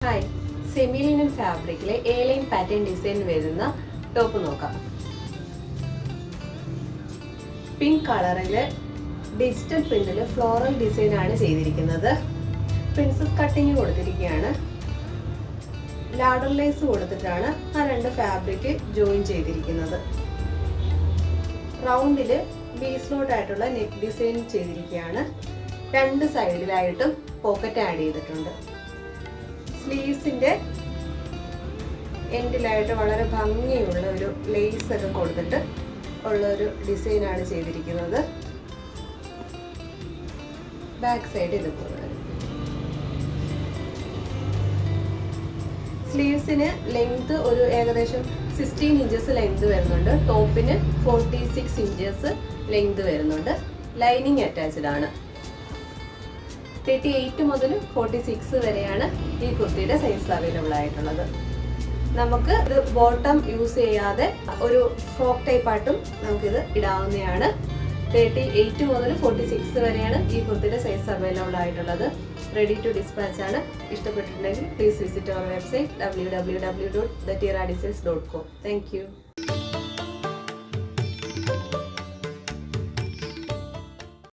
Hi, semi linen ഫാബ്രിക്കിലെ A line pattern design വരുന്ന top നോക്കാം. പിങ്ക് കളറില് ഡിജിറ്റൽ പ്രിന്റില് ഫ്ലോറൽ ഡിസൈൻ ആണ് ചെയ്തിരിക്കുന്നത്. പ്രിൻസസ് കട്ടിങ് കൊടുത്തിരിക്കുകയാണ്. ലാഡർ ലേസ് കൊടുത്തിട്ടാണ് ആ രണ്ട് ഫാബ്രിക് ജോയിൻ ചെയ്തിരിക്കുന്നത്. റൗണ്ടില് ബീസ്ലോട്ട് ആയിട്ടുള്ള നെക്ക് ഡിസൈൻ ചെയ്തിരിക്കുകയാണ്. രണ്ട് സൈഡിലായിട്ടും പോക്കറ്റ് ആഡ് ചെയ്തിട്ടുണ്ട്. സ്ലീവ്സിന്റെ എൻഡിലായിട്ട് വളരെ ഭംഗിയുള്ള ഒരു ലേസ് ഒക്കെ കൊടുത്തിട്ട് ഉള്ള ഒരു ഡിസൈൻ ആണ് ചെയ്തിരിക്കുന്നത്. ബാക്ക് സൈഡ് ഇതുപോലെ. സ്ലീവ്സിന് ലെങ്ത് ഒരു ഏകദേശം 16 ഇഞ്ചസ് ലെങ്ത് വരുന്നുണ്ട്. ടോപ്പിന് 46 ഇഞ്ചസ് ലെങ്ത് വരുന്നുണ്ട്. ലൈനിങ് അറ്റാച്ച്ഡ് ആണ്. 38 മുതൽ 46 വരെയാണ് ഈ കുർത്തിയുടെ സൈസ് അവൈലബിൾ ആയിട്ടുള്ളത്. നമുക്ക് ഇത് ബോട്ടം യൂസ് ചെയ്യാതെ ഒരു ഫ്രോക്ക് ടൈപ്പ് ആയിട്ടും നമുക്കിത് ഇടാവുന്നതാണ്. 38 മുതൽ 46 വരെയാണ് ഈ കുർത്തിയുടെ സൈസ് അവൈലബിൾ ആയിട്ടുള്ളത്. റെഡി ടു ഡിസ്പാച്ച് ആണ്. ഇഷ്ടപ്പെട്ടിട്ടുണ്ടെങ്കിൽ please visit our website www.thetiradesigns.com. Thank U.